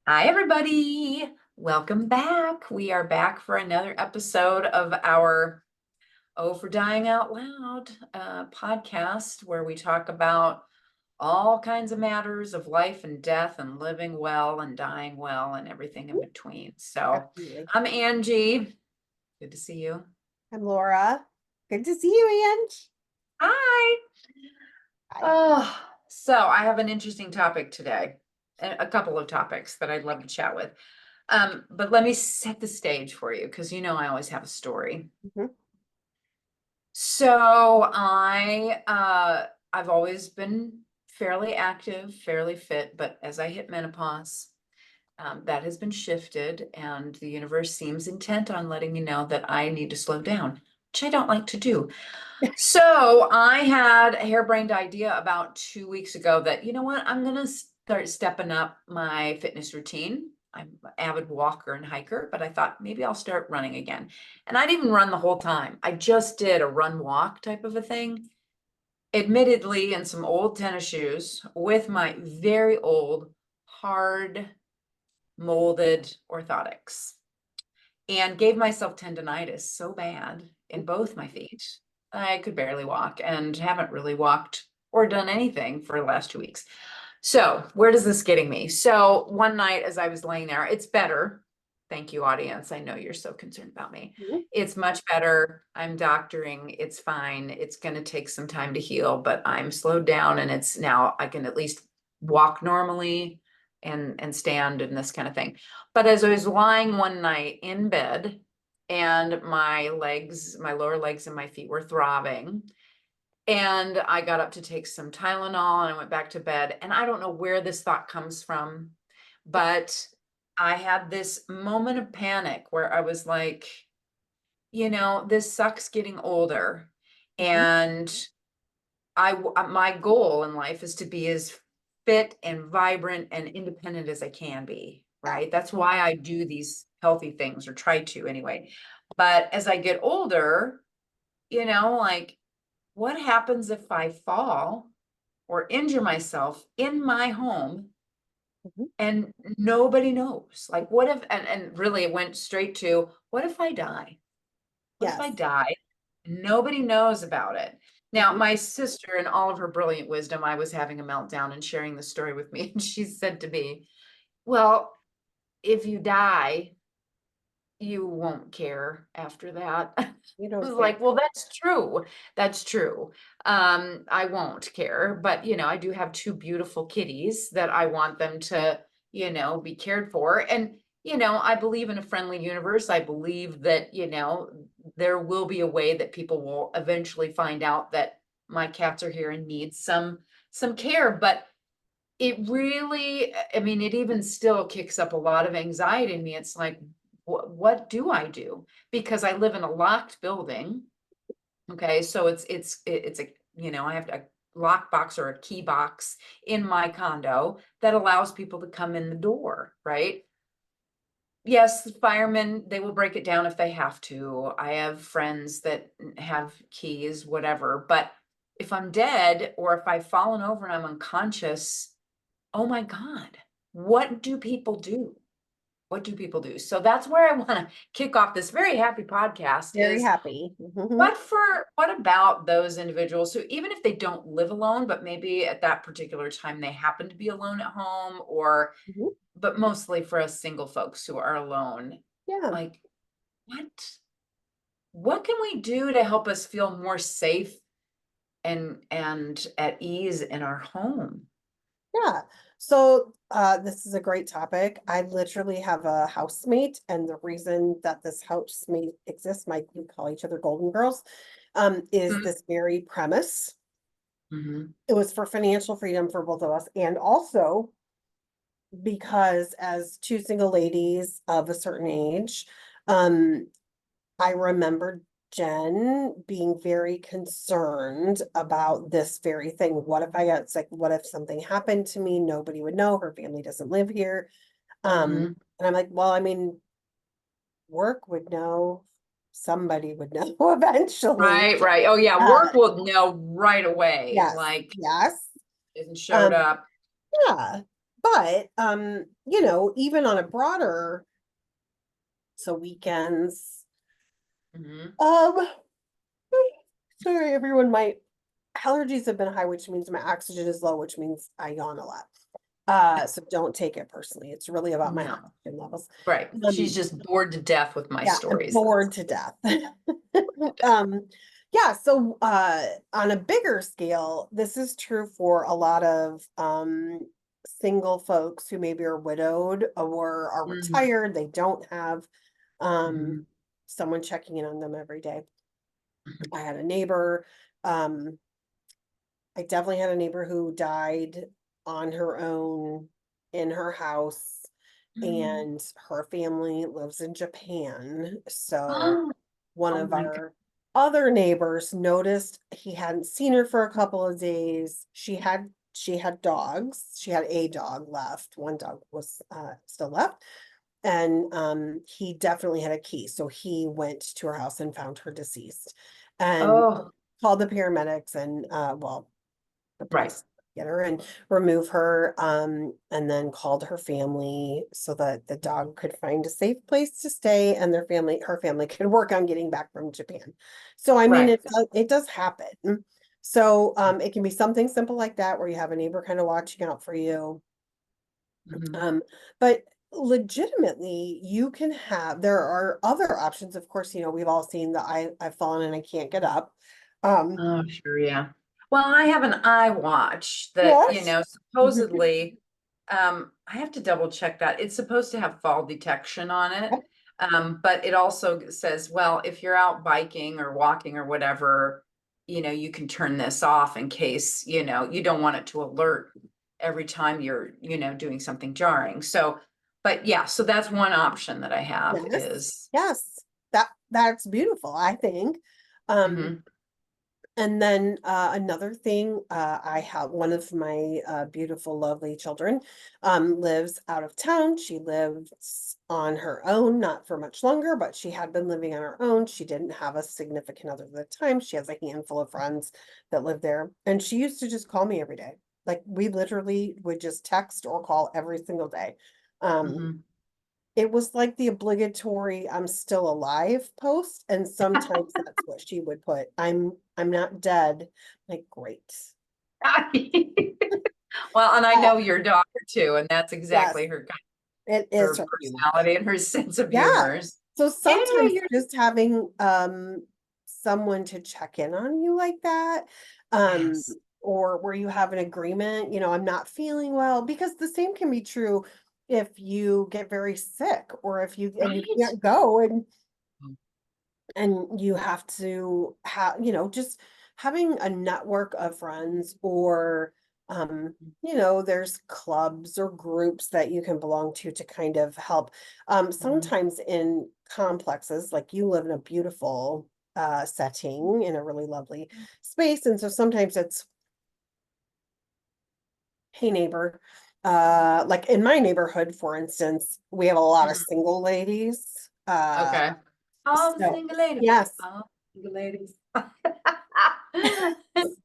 Hi, everybody. Welcome back. We are back for another episode of our Oh for Dying Out Loud podcast, where we talk about all kinds of matters of life and death and living well and dying well and everything in between. So Definitely. I'm Angie. Good to see you. I'm Laura. Good to see you, Ange. Hi. Hi. Oh, so I have an interesting topic today, a couple of topics that I'd love to chat with. But let me set the stage for you because I always have a story. Mhm. So I've always been fairly active, fairly fit, but as I hit menopause, that has been shifted, and the universe seems intent on letting me know that I need to slow down, which I don't like to do. So I had a harebrained idea about 2 weeks ago that, you know what, I'm gonna start stepping up my fitness routine. I'm an avid walker and hiker, but I thought maybe I'll start running again. And I didn't even run the whole time. I just did a run walk type of a thing, admittedly in some old tennis shoes with my very old, hard molded orthotics, and gave myself tendonitis so bad in both my feet. I could barely walk and haven't really walked or done anything for the last 2 weeks. So, where does this getting me? So, one night as I was laying there, it's better. Thank you, audience. I know you're so concerned about me. Mhm. It's much better. I'm doctoring. It's fine. It's going to take some time to heal, but I'm slowed down and it's now I can at least walk normally and stand and this kind of thing. But as I was lying one night in bed and my legs, my lower legs and my feet were throbbing, and I got up to take some Tylenol and I went back to bed. And I don't know where this thought comes from, but I had this moment of panic where I was like, this sucks getting older. Mhm. And my goal in life is to be as fit and vibrant and independent as I can be, Yeah. right? That's why I do these healthy things, or try to anyway. But as I get older, like, what happens if I fall or injure myself in my home Mhm. and nobody knows? Like, what if, and really it went straight to, what if I die? What if I Yes. die? Nobody knows about it. Now, Mhm. my sister, in all of her brilliant wisdom, I was having a meltdown and sharing the story with me. And she said to me, well, if you die, you won't care after that. I You don't was care. like, well, that's true. That's true. I won't care, but I do have two beautiful kitties that I want them to, be cared for. And I believe in a friendly universe. I believe that, there will be a way that people will eventually find out that my cats are here and need some care. But it really, I mean, it even still kicks up a lot of anxiety in me. It's like, what do I do? Because I live in a locked building. Okay, so it's a, I have a lock box or a key box in my condo that allows people to come in the door, right? Yes, the firemen, they will break it down if they have to. I have friends that have keys, whatever. But if I'm dead or if I've fallen over and I'm unconscious, oh my God, what do people do? What do people do? So that's where I want to kick off this very happy podcast Very is happy. Mhm. what about those individuals who, even if they don't live alone, but maybe at that particular time they happen to be alone at home, or Mhm. but mostly for us single folks who are alone, Yeah. like, what can we do to help us feel more safe and at ease in our home? Yeah. So this is a great topic. I literally have a housemate, and the reason that this housemate exists, we call each other Golden Girls, is this very premise. Mm-hmm. It was for financial freedom for both of us, and also because as two single ladies of a certain age, um, I remember Jen being very concerned about this very thing. What if I got sick? What if something happened to me? Nobody would know. Her family doesn't live here. Mm-hmm. And I'm like, well, I mean, work would know, somebody would know eventually. Right. Oh yeah, Uh, work will know right away. yes, Like, yes. isn't showed Um, up. yeah. But, you know, even on a broader, so weekends, Mhm. um, sorry, everyone, my allergies have been high, which means my oxygen is low, which means I yawn a lot. So don't take it personally. It's really about my No, oxygen levels. right. She's Um, just bored to death with my yeah, I'm stories. bored to death. Um, yeah, so on a bigger scale, this is true for a lot of single folks who maybe are widowed or are Mhm, retired. They don't have um mhm, someone checking in on them every day. mhm. I had a neighbor, um, I definitely had a neighbor who died on her own in her house, Mm. and her family lives in Japan. So Oh, one oh of my God. our other neighbors noticed he hadn't seen her for a couple of days. She had dogs. She had a dog left. One dog was still left. And he definitely had a key. So he went to her house and found her deceased and Oh, called the paramedics and well, the right, police get her and remove her, and then called her family so that the dog could find a safe place to stay and her family could work on getting back from Japan. So I mean, right. it does happen. So it can be something simple like that where you have a neighbor kind of watching out for you. Mhm. Um, but legitimately, there are other options. Of course, you know, we've all seen the I've fallen and I can't get up. Um, Oh, sure, yeah. Well, I have an iWatch that, yes. supposedly, I have to double check that. It's supposed to have fall detection on it. Yep. But it also says, well, if you're out biking or walking or whatever, you can turn this off in case, you don't want it to alert every time you're, doing something jarring. So, but yeah, so that's one option that I have Yes, is, yes, that's beautiful, I think. Um, mhm, and then another thing, I have one of my beautiful, lovely children lives out of town. She lives on her own, not for much longer, but she had been living on her own. She didn't have a significant other at the time. She has a handful of friends that live there, and she used to just call me every day. Like we literally would just text or call every single day. Um, mhm. it was like the obligatory "I'm still alive" post, and sometimes that's what she would put. I'm not dead. Like, great. Well, and I Uh, know your daughter too, and that's yes, exactly her it is her her humor. personality and her sense of Yeah. humor. So Anyway, sometimes just having someone to check in on you like that, um, yes. or where you have an agreement, you know, I'm not feeling well, because the same can be true if you get very sick or if you Right? can't go and you have to have, you know, just having a network of friends or you know, there's clubs or groups that you can belong to kind of help. Mhm, Sometimes in complexes, like you live in a beautiful setting in a really lovely space, and so sometimes it's, hey neighbor, like in my neighborhood, for instance, we have a lot of mhm. single ladies, Okay. All the so single ladies. yes. All the single ladies.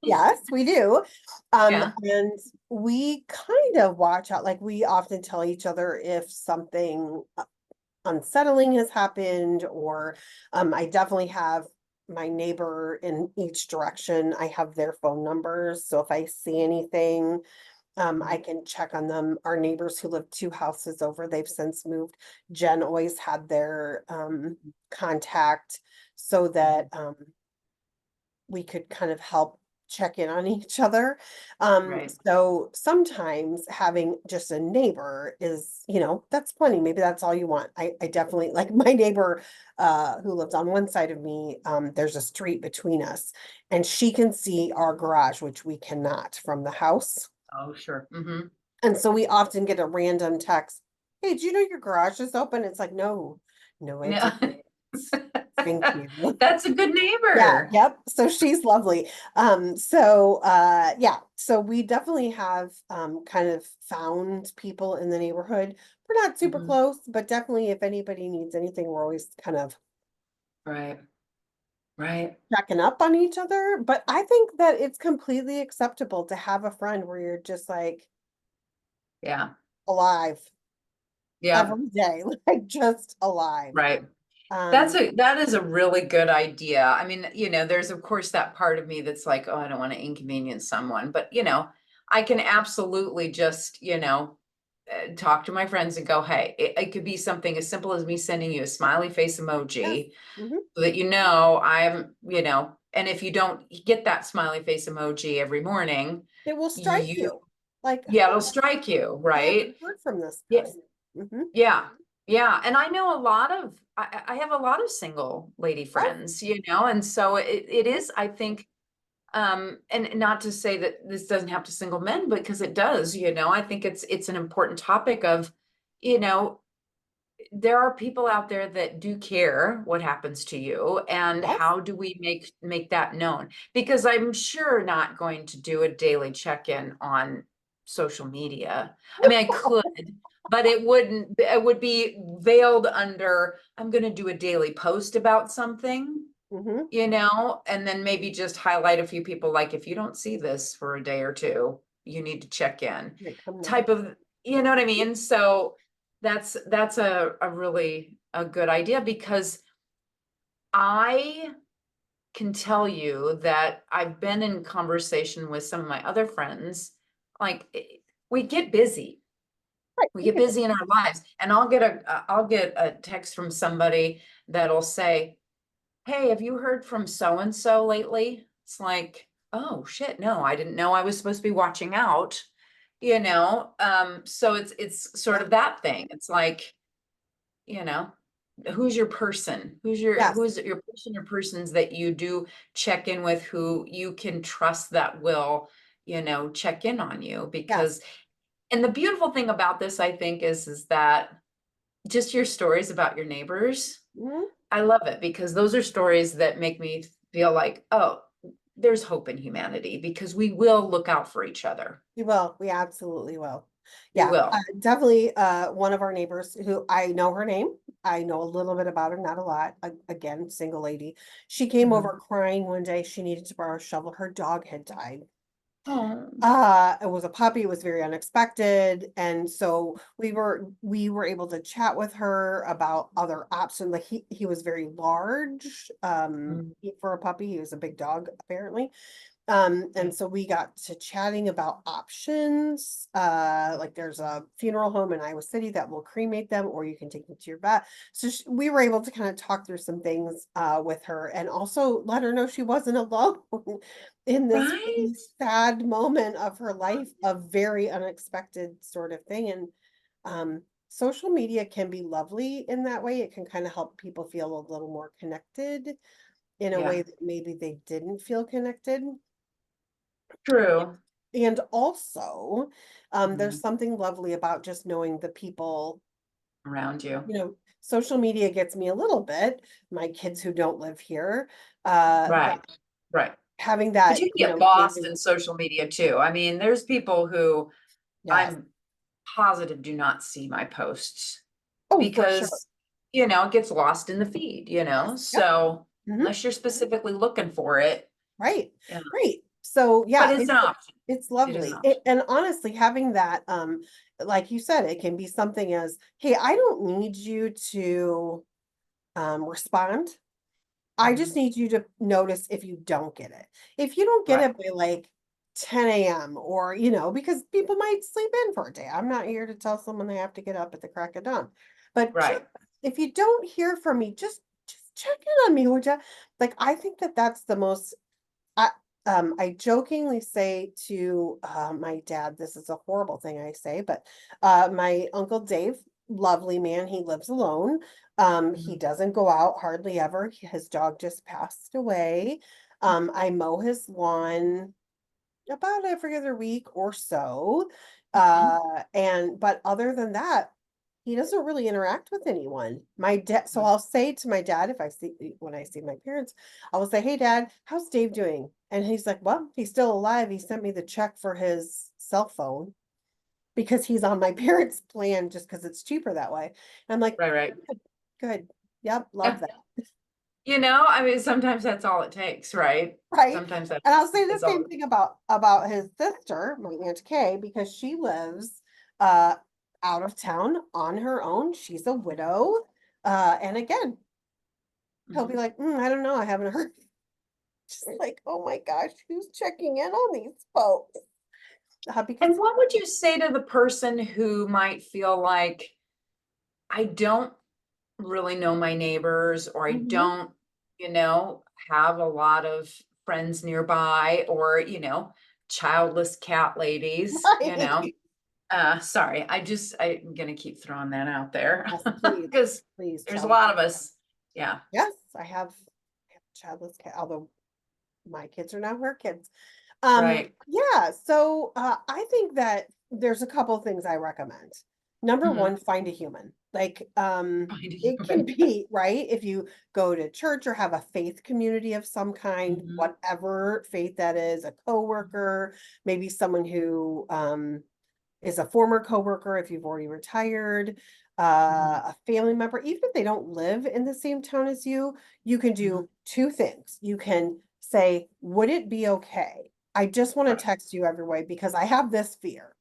Yes, we do. Yeah. And we kind of watch out, like we often tell each other if something unsettling has happened, or I definitely have my neighbor in each direction. I have their phone numbers. So if I see anything, I Mhm, can check on them. Our neighbors who live two houses over, they've since moved. Jen always had their contact so that mhm. we could kind of help check in on each other. Right. So sometimes having just a neighbor is, you know, that's plenty. Maybe that's all you want. I definitely like my neighbor who lives on one side of me. There's a street between us, and she can see our garage, which we cannot from the house. Oh, sure. Hmm. And so we often get a random text, "Hey, do you know your garage is open?" It's like, no, no, I No. didn't. Thank you. That's a good Yeah, neighbor. yep. So she's lovely. So yeah, so we definitely have kind of found people in the neighborhood. We're not super Mhm. close, but definitely if anybody needs anything, we're always kind of Right. Right. checking up on each other. But I think that it's completely acceptable to have a friend where you're just like, Yeah. alive Yeah, every day, like just alive. right. Um, That is a really good idea. I mean, there's of course that part of me that's like, oh, I don't want to inconvenience someone, but I can absolutely just, talk to my friends and go, hey, it could be something as simple as me sending you a smiley face yes. emoji Mhm. so that and if you don't get that smiley face emoji every morning, It will strike you, you. Like, yeah, huh, it'll strike you, I right? haven't heard from this Yeah, person. Hmm. yeah, yeah. And I know I have a lot of single lady Oh, friends, and so it is, I think, and not to say that this doesn't have to single men, because it does, I think it's an important topic of, you know, there are people out there that do care what happens to you, and yes. how do we make that known? Because I'm sure not going to do a daily check-in on social media. I mean, I could, but it would be veiled under, I'm going to do a daily post about something, Hmm. and then maybe just highlight a few people, like, if you don't see this for a day or two, you need to check in, Like, come type now. of, you know what I mean? So that's a really a good idea, because I can tell you that I've been in conversation with some of my other friends, like, we get busy. Right. We We get get it. busy in our lives, and I'll get a text from somebody that'll say, hey, have you heard from so and so lately? It's like, oh shit, no, I didn't know I was supposed to be watching out, so it's sort Yeah. of that thing. It's like, you know, who's your person? Yes. Who's your person or persons that you do check in with, who you can trust that will, check in on you? Yes. Because, and the beautiful thing about this, I think, is that just your stories about your neighbors, Mhm. I love it, because those are stories that make me feel like, oh, there's hope in humanity, because we will look out for each other. We will. We absolutely will. We Yeah, will. definitely. One of our neighbors who I know her name. I know a little bit about her, not a lot. Again, single lady. She came Mhm. over crying one day. She needed to borrow a shovel. Her dog had died. Oh, It was a puppy, it was very unexpected. And so we were able to chat with her about other options. Like he was very large, mm, for a puppy. He was a big dog, apparently. yeah. And so we got to chatting about options. Like there's a funeral home in Iowa City that will cremate them, or you can take them to your vet. So we were able to kind of talk through some things with her, and also let her know she wasn't alone in this Right? really sad moment of her life, a very unexpected sort of thing. And social media can be lovely in that way. It can kind of help people feel a little more connected in a Yeah. way that maybe they didn't feel connected. True. And also, there's Mhm. something lovely about just knowing the people, Around you. social media gets me a little bit, my kids who don't live here, but Right. Right. having But that, you can get lost daily, in social media too. I mean, there's people who yes. I'm positive do not see my posts, Oh, for sure. because, it gets lost in the feed, Yes. Yep. so Hmm. unless you're specifically looking for it, Right. yeah, Right. So but yeah, it's an option. it's It is an lovely. option. And honestly, having that, like you said, it can be something as, hey, I don't need you to respond. I just Mhm. need you to notice if you don't get it. If you don't get Right, it by like 10 a.m. or, because people might sleep in for a day. I'm not here to tell someone they have to get up at the crack of dawn. But just, right. if you don't hear from me, just check in on me, would you? Like, I think that that's the most, I I jokingly say to my dad, this is a horrible thing I say, but my Uncle Dave, lovely man, he lives alone. He Mhm. doesn't go out hardly ever. His dog just passed away. I mow his lawn about every other week or so. Mhm. But other than that, he doesn't really interact with anyone. My dad, so Mhm. I'll say to my dad, if I see when I see my parents, I will say, "Hey dad, how's Dave doing?" And he's like, "Well, he's still alive. He sent me the check for his cell phone because he's on my parents' plan just because it's cheaper that way." And I'm like, Right, right. "Good, good. Yep, love Yeah. that." I mean, sometimes that's all it takes, right? Right? Sometimes And I'll say the that's all. same thing about his sister, my Aunt Kay, because she lives uh out of town on her own. She's a widow. And again, he'll be Mhm. like, I don't know, I haven't heard. Just like, oh my gosh, who's checking in on these folks? Because And what would you say to the person who might feel like, I don't really know my neighbors, or I Mhm. don't, you know, have a lot of friends nearby, or, childless cat ladies, Right. sorry, I'm gonna keep throwing that out there Yes, please, because please, there's a child. lot of us. Yeah, Yes, I have a childless cat, although my kids are not her kids. right. Yeah, so I think that there's a couple things I recommend. Number Mhm. one, find a human. Like, Find a it can human. be, right? If you go to church or have a faith community of some kind, Mhm, whatever faith that is, a coworker, maybe someone who is a former coworker if you've already retired, mhm, a family member, even if they don't live in the same town as you can mhm. do two things. You can say, would it be okay? I just want to Right, text you every way because I have this fear.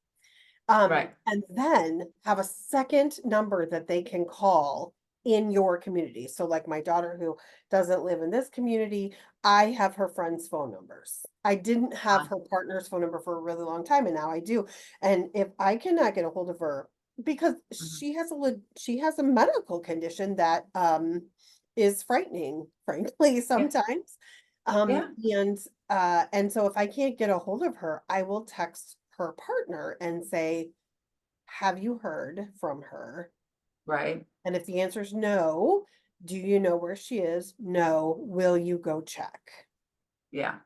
right. And then have a second number that they can call in your community. So, like my daughter who doesn't live in this community, I have her friends' phone numbers. I didn't have Uh, her partner's phone number for a really long time, and now I do. And if I cannot get a hold of her, because mhm. she has a medical condition that is frightening, frankly, Yeah, sometimes. yeah, And so if I can't get a hold of her, I will text her partner and say, have you heard from her? right. And if the answer is no, do you know where she is? No. Will you go check? Yeah,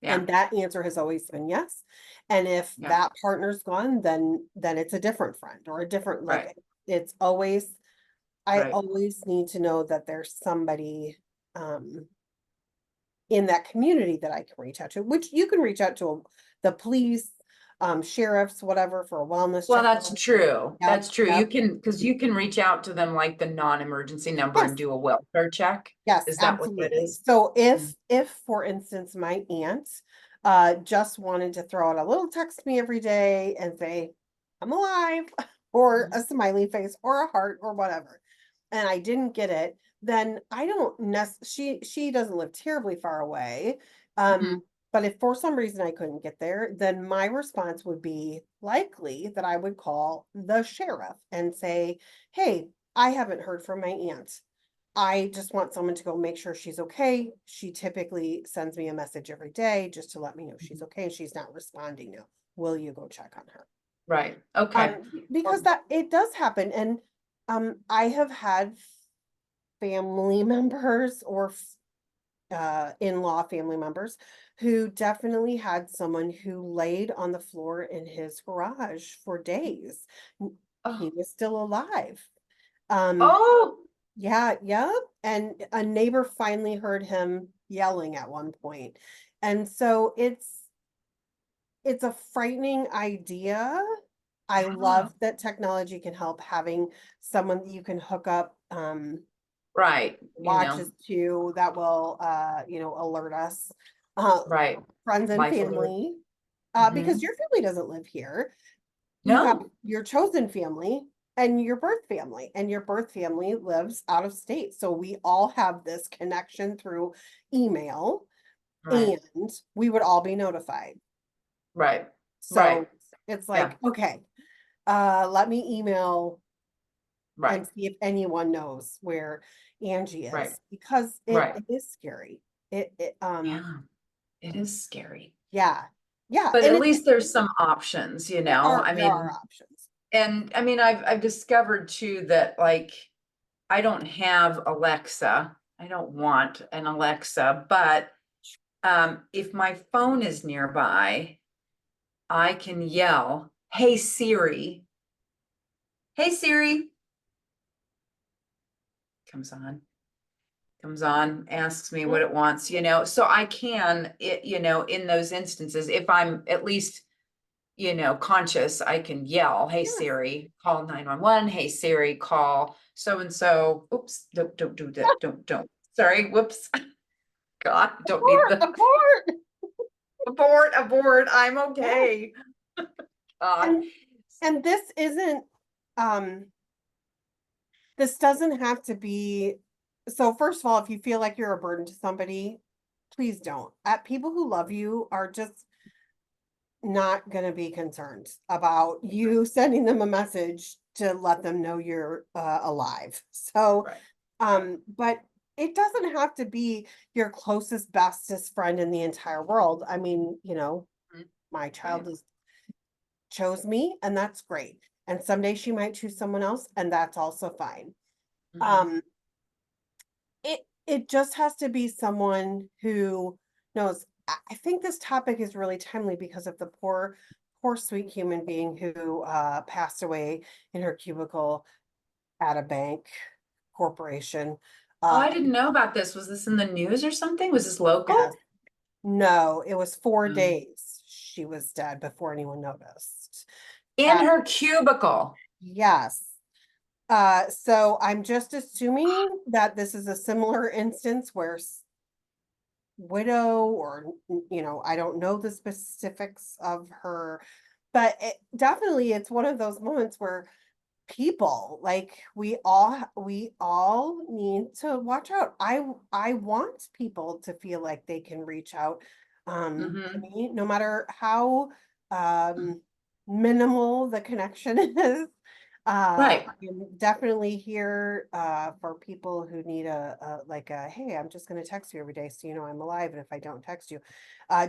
yeah, And that answer has always been yes. And if yeah, that partner's gone, then it's a different friend or a different, right, like, it's always, I right. always need to know that there's somebody um in that community that I can reach out to, which you can reach out to the police, sheriffs, whatever, for a wellness Well, check. that's true. Yep, That's true. yep. Because you can reach out to them like the non-emergency number and Yes, do a welfare check. yes, Is that what that absolutely. is? So Mm, if, for instance, my aunt just wanted to throw out a little text to me every day and say, I'm alive, or mhm, a smiley face or a heart or whatever, and I didn't get it, then I don't she doesn't live terribly far away. mhm. But if for some reason I couldn't get there, then my response would be likely that I would call the sheriff and say, hey, I haven't heard from my aunt. I just want someone to go make sure she's okay. She typically sends me a message every day just to let me know she's Mhm. okay and she's not responding now. Will you go check on her? Right. Okay. Because Well, that it does happen. And I have had family members or in-law family members who definitely had someone who laid on the floor in his garage for days. He oh, was still alive. Um, oh, Yeah, yeah. And a neighbor finally heard him yelling at one point. And so it's a frightening idea. I yeah. love that technology can help having someone that you can hook up Right. watches to that will alert us. Uh Right. Friends and Life alert. family. Because Mhm. your family doesn't live here. You have No. your chosen family and your birth family lives out of state. So we all have this connection through email Right. and we would all be notified. Right. Right. So it's Yeah. like, okay, let me email Right. and see if anyone knows where Angie Right. is because it, Right. it is scary. Yeah. It is scary. Yeah. Yeah. But And at it's, least there's some options, you know? I there are mean, options. and I mean, I've discovered too that, like, I don't have Alexa. I don't want an Alexa, but if my phone is nearby, I can yell, "Hey Siri." Hey Siri comes on, asks me what Mhm. it wants, so I can, in those instances, if I'm at least, conscious, I can yell, "Hey Yes. Siri, call 911. Hey Siri, call so and so." Oops, don't do that. Don't. Sorry, whoops. God, don't need Abort, the abort. abort. I'm Yes. okay. God. And and this isn't this doesn't have to be, so first of all, if you feel like you're a burden to somebody, please don't. People who love you are just not gonna be concerned about you sending them a message to let them know you're alive. So, Right. but it doesn't have to be your closest, bestest friend in the entire world. I mean, Mhm. my Right. child is chose me, and that's great. And someday she might choose someone else, and that's also fine. Mhm. Um, it just has to be someone who knows. I think this topic is really timely because of the poor sweet human being who passed away in her cubicle at a bank corporation. Oh, Uh, I didn't know about this. Was this in the news or something? Was this local? yes, no, it was four No. days she was dead before anyone noticed. In Uh, her cubicle. yes. So I'm just assuming that this is a similar instance where widow or I don't know the specifics of her, but definitely it's one of those moments where people, like, we all need to watch out. I want people to feel like they can reach out to Hmm. me, no matter how minimal the connection is. Right. I'm definitely here for people who need hey, I'm just going to text you every day so you know I'm alive, and if I don't text you,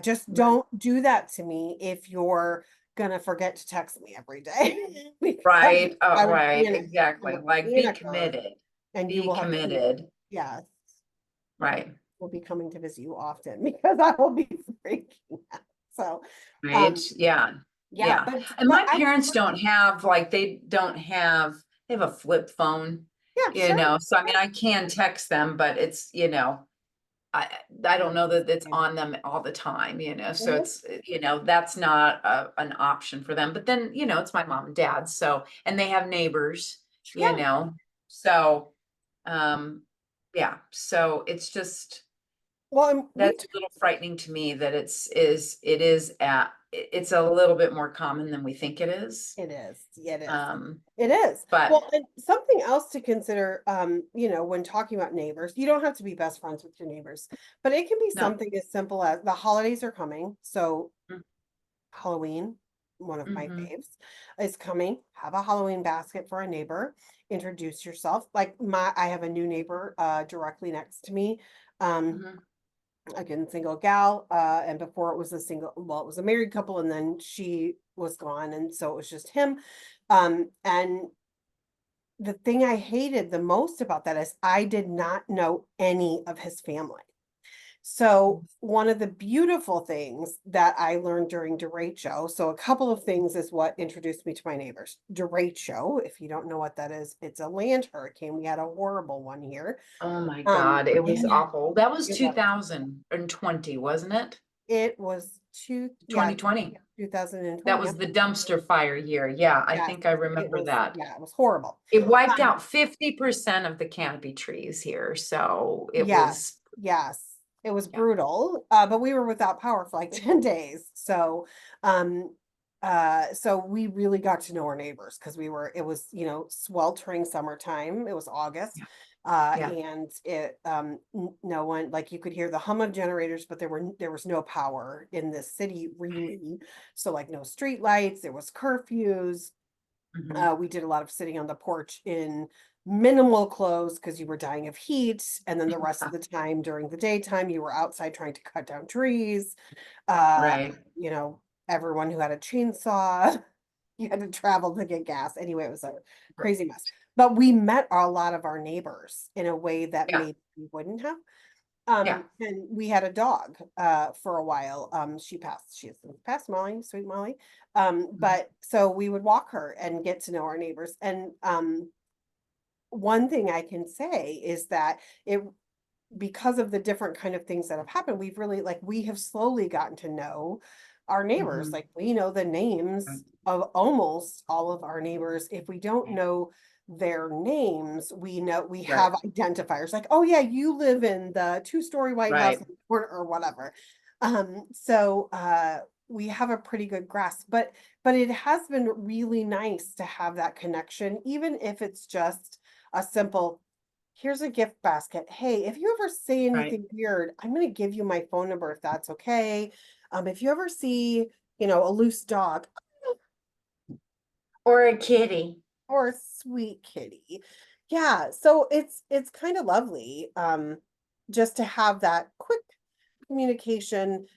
just Right. don't do that to me if you're gonna forget to text me every day. Because Right. I would be Right. I Exactly. would Like be in be a car, committed. and you Be will have to be, committed. yes, Right. will be coming to visit you often because I will be freaking out. So, Right. um, Yeah. yeah, Yeah. And my parents don't have like they have a flip phone, yeah, sure. so I mean I can text them, but it's, I I don't know that it's on them all the time, so Mhm. it's, that's not an option for them. But then, it's my mom and dad, so, and they have neighbors, you Yeah. know, so, um, yeah, so it's just, Well, and we that's a little frightening to me that it's a little bit more common than we think it is. it is. It is. Um, It is. but Well, and something else to consider, when talking about neighbors, you don't have to be best friends with your neighbors, but it can be no. something as simple as the holidays are coming. So Mm, Halloween, one of my mhm, faves, is coming. Have a Halloween basket for a neighbor. Introduce yourself. Like I have a new neighbor directly next to me. Um, mhm, again, single gal. And before it was it was a married couple, and then she was gone, and so it was just him. And the thing I hated the most about that is I did not know any of his family. So one of the beautiful things that I learned during derecho, so a couple of things is what introduced me to my neighbors. Derecho, if you don't know what that is, it's a land hurricane. We had a horrible one here. oh my Um, God, it was awful. That was it was 2020, wasn't it? it was two yeah, 2020. 2020. That Yep. was the dumpster fire year. Yeah, I Yes. think I remember that. Yeah, it was horrible. It wiped Um, out 50% of the canopy trees here, so it yes, was, yes. It was yeah, brutal, but we were without power for like 10 days. Um, so we really got to know our neighbors because it was, sweltering summertime. It was August. yeah, yeah, And no one, like, you could hear the hum of generators, but there was no power in this city really. So like no street lights, there was curfews. mhm, We did a lot of sitting on the porch in minimal clothes because you were dying of heat. And then the rest of the time during the daytime, you were outside trying to cut down trees. Uh, right, you know, everyone who had a chainsaw, you had to travel to get gas. Anyway, it was a right, crazy mess. But we met a lot of our neighbors in a way that yeah, maybe we wouldn't have. yeah, And we had a dog for a while. She has since passed, Molly, sweet Molly. mhm, But so we would walk her and get to know our neighbors. And one thing I can say is that it because of the different kind of things that have happened, we have slowly gotten to know our neighbors. mhm, Like, we know the right, names of almost all of our neighbors. If we don't know their names, we right, have identifiers like, oh yeah, you live in the two-story white house right, or whatever. So we have a pretty good grasp, but it has been really nice to have that connection, even if it's just a simple, here's a gift basket. Hey, if you ever say Right. anything weird, I'm going to give you my phone number if that's okay. If you ever see, you know, a loose dog Or a kitty. or a sweet kitty. Yeah, so it's kind of lovely just to have that quick communication.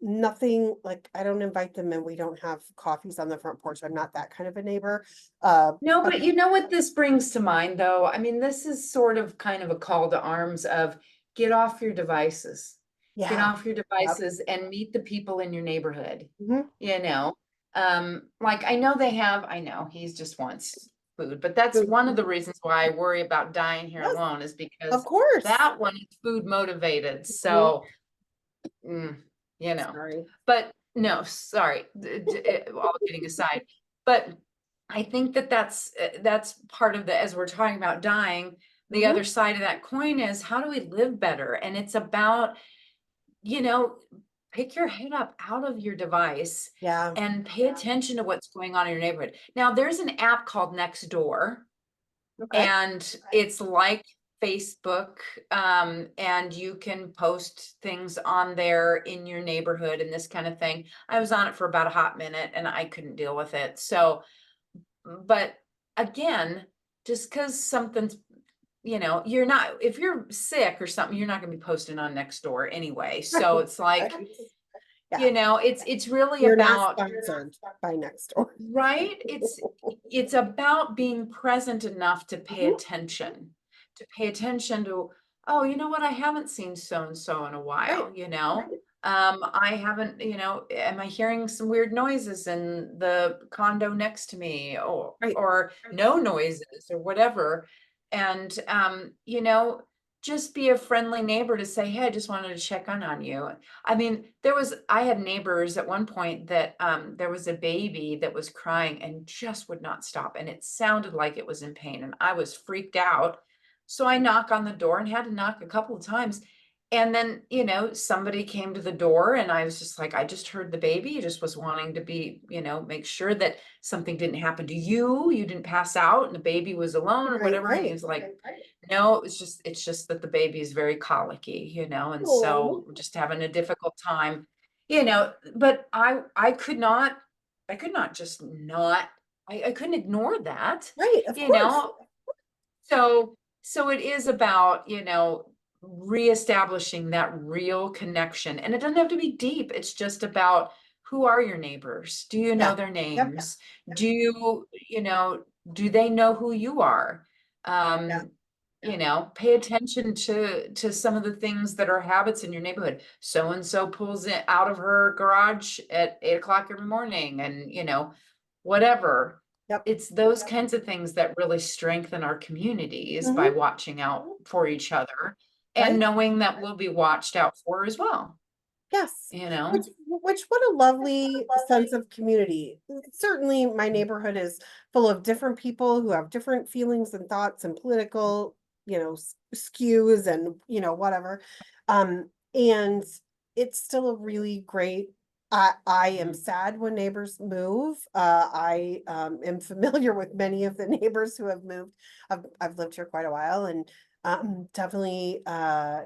Nothing like I don't invite them and we don't have coffees on the front porch. I'm not that kind of a neighbor. No, But but you know what this brings to mind, though? I mean, this is sort of kind of a call to arms of get off your devices. Get yeah, off your yep. devices and meet the people in your neighborhood. Mhm. You know, like I know they have, I know he's just wants food, but that's Food. one of the Mhm. reasons why I worry about dying here Yes, alone is of because course. that one is food motivated. Mhm. So, mm, you know, Sorry. but no, sorry, all kidding aside, but I think that that's part of the, as we're talking about dying, the Mhm. other side of that coin is how do we live better? And it's about, you know, pick your head up out of your device Yeah. and pay attention to what's going on in your neighborhood. Now, there's an app called Nextdoor, Okay. and it's like Facebook, and you can post things on there in your neighborhood and this kind of thing. I was on it for about a hot minute and I couldn't deal with it. So, but again, just because something's, you know, you're not, if you're sick or something, you're not going to be posting on Nextdoor anyway. So it's like, Right. Yeah. you know, it's really You're not about, sponsored by Nextdoor. right? It's about being present enough Mhm. to pay attention to, oh, you know what? I haven't seen so and so in a Right. while, you know? I haven't, you know, am I hearing some weird noises in the condo next to me Right. or no noises or whatever? And you know, just be a friendly neighbor to say, hey, I just wanted to check on you. I mean, I had neighbors at one point that there was a baby that was crying and just would not stop. And it sounded like it was in pain. And I was freaked out. So I knock on the door and had to knock a couple of times. And then, you know, somebody came to the door and I was just like, I just heard the baby. Just was wanting to be, you know, make sure that something didn't happen to you. You didn't pass out and the baby was alone or Right. whatever. And he Right. was like, no, it's just that the baby is very colicky, you know, and Oh, so we're just having a difficult time, you know, but I could not just not, I couldn't ignore that, right. Of you course. know. So it is about, you know, reestablishing that real connection. And it doesn't have to be deep. It's just about who are your neighbors? Do you Yeah. know their Yep. names? Do you, you know, do they know who you are? Yeah. Um, you know, pay attention to some of the things that are habits in your neighborhood. So and so pulls it out of her garage at 8 o'clock every morning, and you know, whatever. Yep. It's those kinds of things that really strengthen our communities by Hmm. watching out for each other and Right. knowing that we'll be watched out for as well, Yes. you Which know? which what a lovely sense of community. Certainly my neighborhood is full of different people who have different feelings and thoughts and political, you know, skews and, you know, whatever. And it's still a really great I am Mhm. sad when neighbors move. I am familiar with many of the neighbors who have moved. I've lived here quite a while and definitely,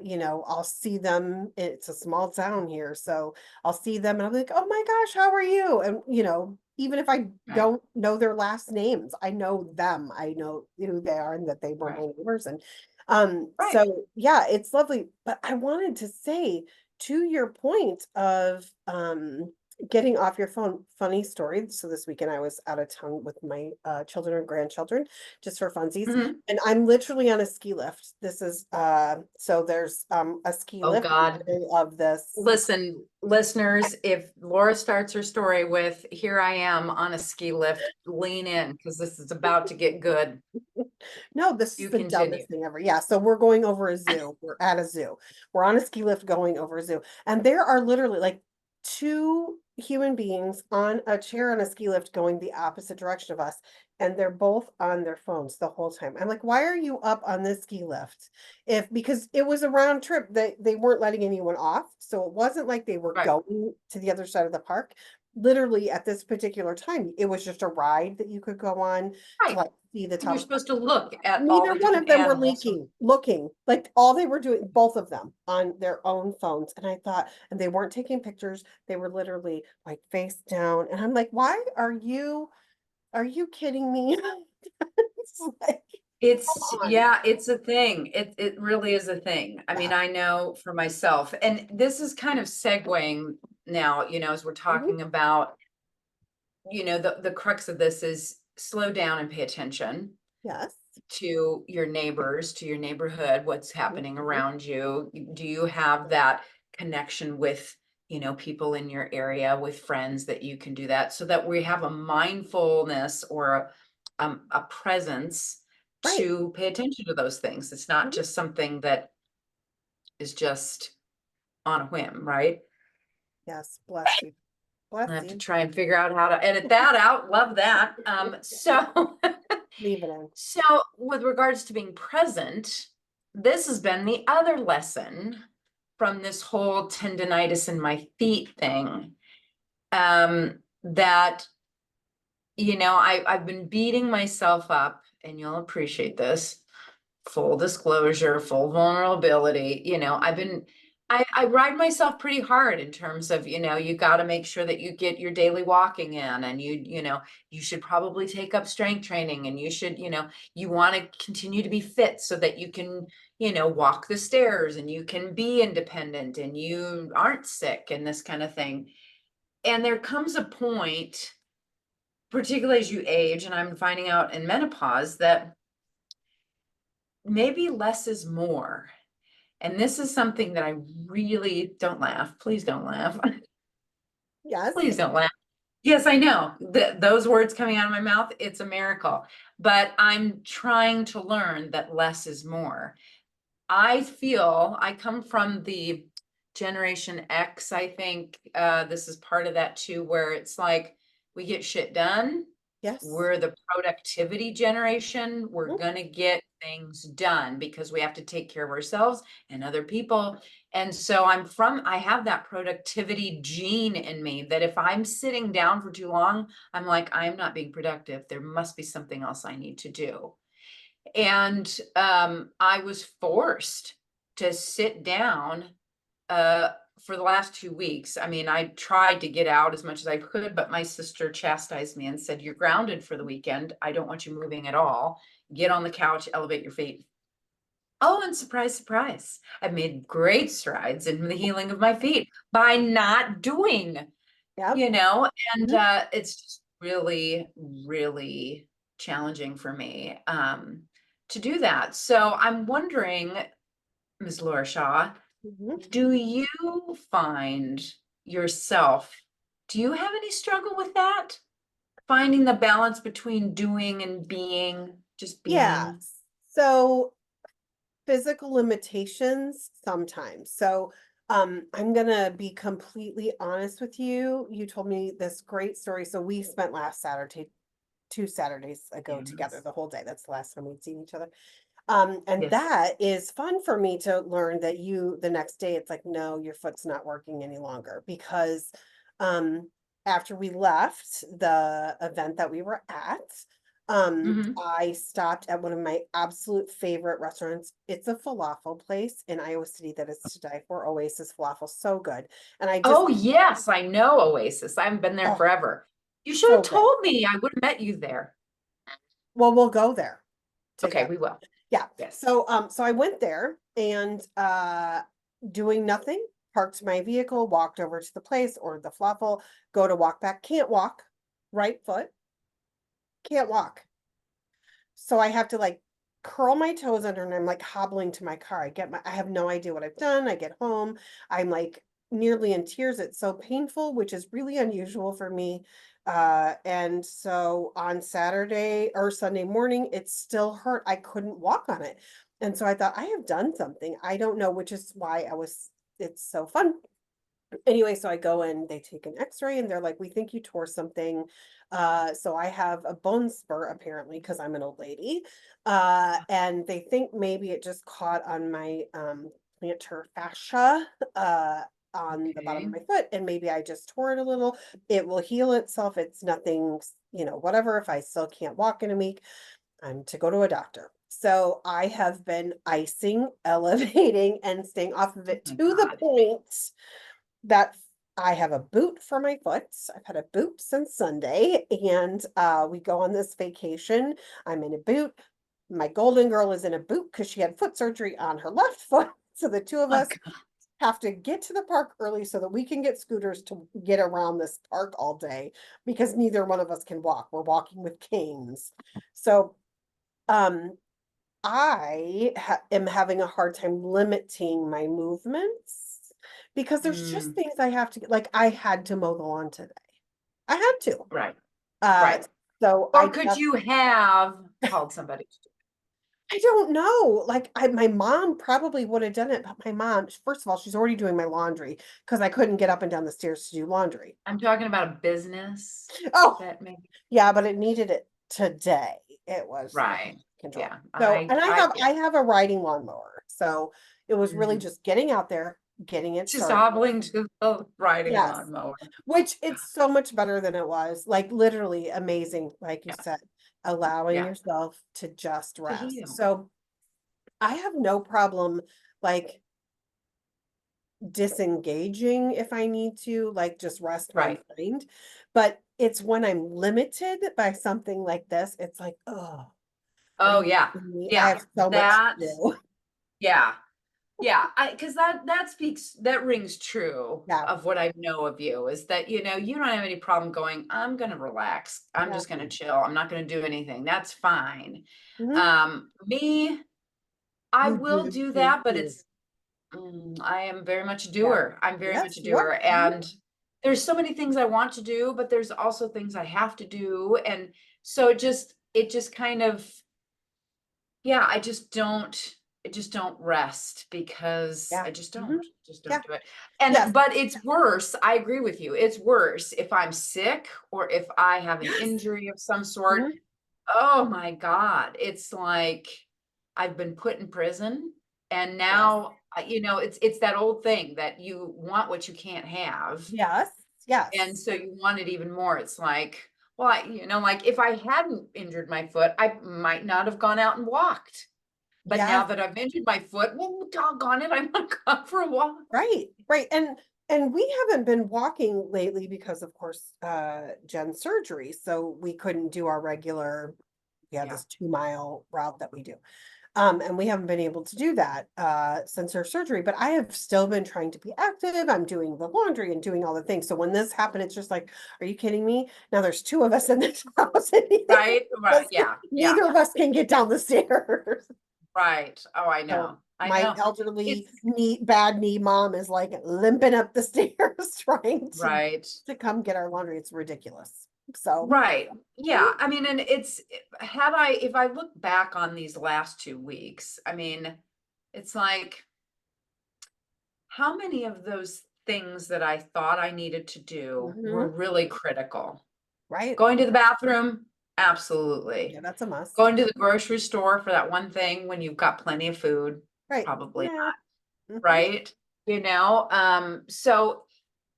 you know, I'll see them. It's a small town here, so I'll see them and I'll be like, "Oh my gosh, how are you?" And, you know, even if I Right, don't know their last names, I know them. I know who they are and that they were right, my neighbors. And right. so yeah, it's lovely. But I wanted to say to your point of getting off your phone, funny story. So this weekend I was out of town with my children and grandchildren just for funsies. Mhm. And I'm literally on a ski lift. This is so there's a ski Oh lift in God. the middle of this. Listen, listeners, if Laura starts her story with, here I am on a ski lift, lean in because this is about to get good. No, this is You the continue. dumbest thing ever. Yeah, so we're going over a zoo. We're at a zoo. We're on a ski lift going over a zoo. And there are literally like two human beings on a chair on a ski lift going the opposite direction of us, and they're both on their phones the whole time. I'm like, why are you up on this ski lift? If because it was a round trip, they weren't letting anyone off, so it wasn't like they were Right, going to the other side of the park. Literally at this particular time, it was just a ride that you could go on to right. like see the And you're top. supposed to look at all Neither the one of different them were animals. looking, like all they were doing, both of them on their own phones. And I thought, and they weren't taking pictures, they were literally like face down. And I'm like, why are you kidding me? It's like, come It's, on. yeah, it's a thing. It really is a thing. I mean, Yeah. I know for myself, and this is kind of segueing now, as we're Mhm. talking about, the crux of this is slow down and pay attention Yes. to your neighbors, to your neighborhood, what's happening Mhm. around you. Do you have that connection with, people in your area, with friends that you can do that so that we have a mindfulness or a presence Right. to pay attention to those things. It's not Mhm. just something that is just on a whim, right? Yes. Bless you. Bless I have to you. try and figure out how to edit that out. Love that. So Leave it in. So, with regards to being present, this has been the other lesson from this whole tendonitis in my feet thing. That, I've been beating myself up, and you'll appreciate this. Full disclosure, full vulnerability, I ride myself pretty hard in terms of, you got to make sure that you get your daily walking in, and you should probably take up strength training, and you should, you want to continue to be fit so that you can, walk the stairs and you can be independent and you aren't sick and this kind of thing. And there comes a point, particularly as you age, and I'm finding out in menopause that maybe less is more. And this is something that I really don't laugh. Please don't laugh. Yes. Please don't laugh. Yes, I know those words coming out of my mouth, it's a miracle. But I'm trying to learn that less is more. I feel I come from the Generation X, I think. This is part of that too, where it's like we get shit done. Yes. We're the productivity generation. We're Mhm. gonna get things done because we have to take care of ourselves and other people. And so I have that productivity gene in me that if I'm sitting down for too long, I'm like, I'm not being productive. There must be something else I need to do. And I was forced to sit down uh for the last 2 weeks. I mean, I tried to get out as much as I could, but my sister chastised me and said, "You're grounded for the weekend. I don't want you moving at all. Get on the couch, elevate your feet." Oh, and surprise, surprise, I've made great strides in the healing of my feet by not doing, Yep. you know, and Mhm. it's just really, really challenging for me to do that. So I'm wondering, Ms. Laura Shaw, Mhm. do you find yourself, do you have any struggle with that? Finding the balance between doing and being, just being? Yes. So physical limitations sometimes. So I'm gonna be completely honest with you. You told me this great story. So we spent last Saturday, 2 Saturdays ago together, Yes. the whole day. That's the last time we'd seen each other. And Yes. that is fun for me to learn that you the next day it's like, no, your foot's not working any longer because um after we left the event that we were at, Hmm. I stopped at one of my absolute favorite restaurants. It's a falafel place in Iowa City that is to die for. Oasis falafel, so good. And I just Oh, yes, I know Oasis. I haven't been there oh, forever. You should have so good. told me. I would have met you there. Well, we'll go there Okay, together. we will. Yeah. Yes. So I went there and doing nothing, parked my vehicle, walked over to the place, ordered the falafel, go to walk back, can't walk, right foot, can't walk. So I have to like curl my toes under and I'm like hobbling to my car. I have no idea what I've done. I get home, I'm like nearly in tears. It's so painful, which is really unusual for me. And so on Saturday or Sunday morning, it still hurt. I couldn't walk on it. And so I thought I have done something. I don't know, which is why it's so fun Anyway, so I go in, they take an x-ray and they're like, we think you tore something. So I have a bone spur apparently because I'm an old lady. And they think maybe it just caught on my plantar fascia on the bottom Okay. of my foot, and maybe I just tore it a little. It will heal itself. It's nothing, whatever. If I still can't walk in a week, I'm to go to a doctor. So I have been icing, elevating, and staying off of Oh it my to the God. point that I have a boot for my foot. I've had a boot since Sunday, and we go on this vacation. I'm in a boot. My golden girl is in a boot because she had foot surgery on her left foot. So the two of Oh my us God. have to get to the park early so that we can get scooters to get around this park all day because neither one of us can walk. We're walking with canes. So um am having a hard time limiting my movements because there's just Mm, things I have to get. Like I had to mow the lawn today. I had to. right, Uh, right. so Or could you have called somebody? I don't know. Like my mom probably would have done it, but my mom, first of all, she's already doing my laundry because I couldn't get up and down the stairs to do laundry. I'm talking about a business Oh, that maybe, yeah, but it needed it today. It was right. control. Yeah, So, and yeah. I have a riding lawnmower. So it was really Mm. just getting out there, getting it Just started. hobbling to the riding Yes. lawnmower. Which it's so much better than it was. Like literally amazing, like you Yeah, said, allowing yeah. yourself to just To rest. heal. So I have no problem like disengaging if I need to, like just rest my Right. mind. But it's when I'm limited by something like this, it's like, oh, are Oh, you yeah. kidding me? I Yeah. have so much to That, do. yeah. Yeah, because that rings true Yeah. of what I know of you is that you don't have any problem going, I'm gonna relax. I'm Yeah. just gonna chill. I'm not gonna do anything. That's fine. Mhm. Me, I You will do do too. that, but I am very much a Yeah. doer. I'm very much Yes, a you are. doer. Mhm. And there's so many things I want to do, but there's also things I have to do. And so it just kind of, yeah, I just don't rest because Yeah. I just don't, Mhm. just Yeah. don't do it. Yes. But it's worse. I agree with you. It's worse if I'm sick or if I have an Yes. injury of some sort. Mhm. Oh my God. It's like I've been put in prison and Yes. now, it's that old thing that you want what you can't have. Yes. And Yes. so you want it even more. It's like, well, like if I hadn't injured my foot, I might not have gone out and walked. But now Yes. that I've injured my foot, well, doggone it, I want to go out for a walk. Right. Right. And we haven't been walking lately because of course Jen's surgery. So we couldn't do our regular, we have Yeah, this 2 mile route that we do. And we haven't been able to do that since her surgery, but I have still been trying to be active. I'm doing the laundry and doing all the things. So when this happened, it's just like, are you kidding me? Now there's two of us in this house and right, right, yeah, yeah, neither of us can get down the stairs. right. Oh, I So know, I my know. elderly It's bad knee mom is like limping up the stairs trying right, to come get our laundry. It's ridiculous. So right. Yeah, I mean, and if I look back on these last 2 weeks, I mean, it's like, how many of those things that I thought I needed to do were mhm, really critical? right. Going to the bathroom, Yeah, absolutely. that's a must. Going to the grocery store for that one thing when you've got plenty of food, Right. probably Yeah. not, Hmm. right? So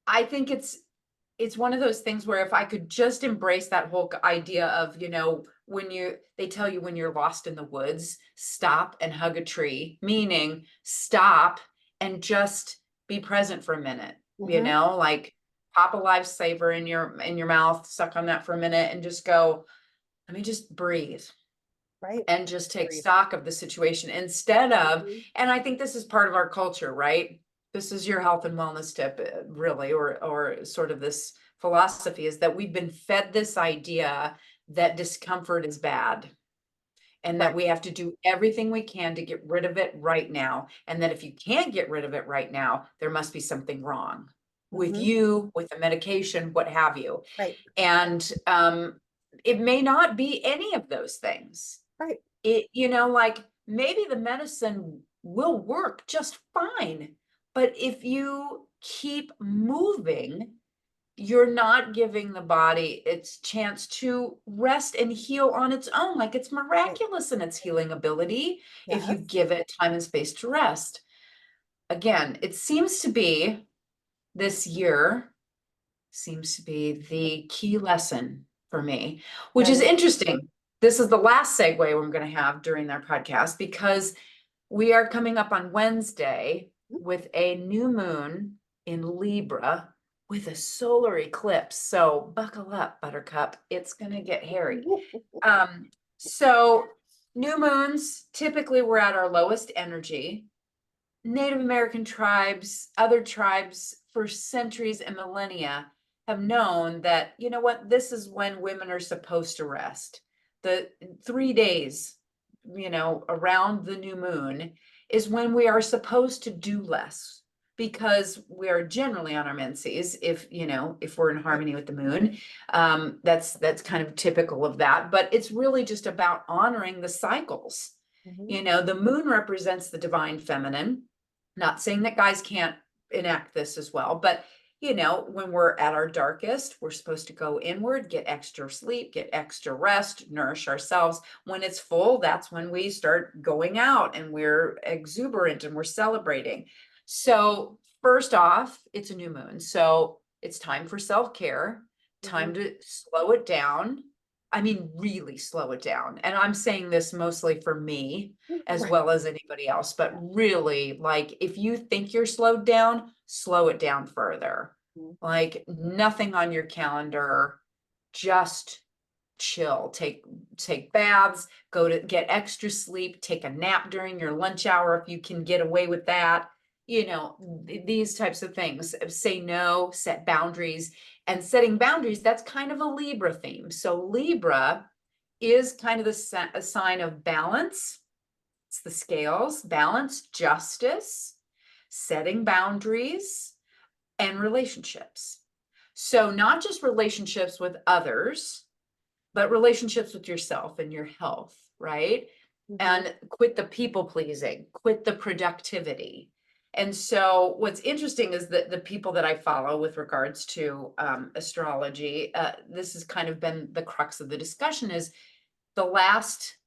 I think it's one of those things where if I could just embrace that whole idea of, when they tell you when you're lost in the woods, stop and hug a tree, meaning stop and just be present for a minute, Hmm. like pop a lifesaver in your mouth, suck on that for a minute and just go, let me just breathe Right. and just take Agreed. stock of the situation instead of, Mhm. and I think this is part of our culture, right? This is your health and wellness tip, really, or sort of this philosophy is that we've been fed this idea that discomfort is bad and that Right. we have to do everything we can to get rid of it right now. And that if you can't get rid of it right now, there must be something wrong with Hmm. you, with the medication, what have you. Right. And it may not be any of those things. Right. Like maybe the medicine will work just fine. But if you keep moving, you're not giving the body its chance to rest and heal on its own. Like, it's Right. miraculous in its healing ability if you Yes. give it time and space to rest. Again, it seems to be this year seems to be the key lesson for me, which That is is. interesting. This is the last segue we're going to have during our podcast, because we are coming up on Wednesday with a new moon in Libra with a solar eclipse. So buckle up, Buttercup. It's going to get hairy. So new moons, typically we're at our lowest energy. Native American tribes, other tribes for centuries and millennia have known that, you know what, this is when women are supposed to rest. The 3 days, around the new moon is when we are supposed to do less, because we are generally on our menses if we're in Right. harmony with the moon. That's kind of typical of that, but it's really just about honoring the cycles. Mhm. The moon represents the divine feminine. Not saying that guys can't enact this as well, but when we're at our darkest, we're supposed to go inward, get extra sleep, get extra rest, nourish ourselves. When it's full, that's when we start going out and we're exuberant and we're celebrating. So, first off, it's a new moon. So, it's time for self-care, time Mhm. to slow it down. I mean, really slow it down. And I'm saying this mostly for me as Right. well as anybody else. But really, like, if you think you're slowed down, slow it down further. Mhm. Like, nothing on your calendar, just chill. Take baths, go to get extra sleep, take a nap during your lunch hour if you can get away with that. These types of things. Say no, set boundaries. And setting boundaries, that's kind of a Libra theme. So Libra is kind of a sign of balance. It's the scales, balance, justice, setting boundaries, and relationships. So, not just relationships with others, but relationships with yourself and your health, right? Mhm. And quit the people pleasing, quit the productivity. And so, what's interesting is that the people that I follow with regards to astrology, this has kind of been the crux of the discussion, is the last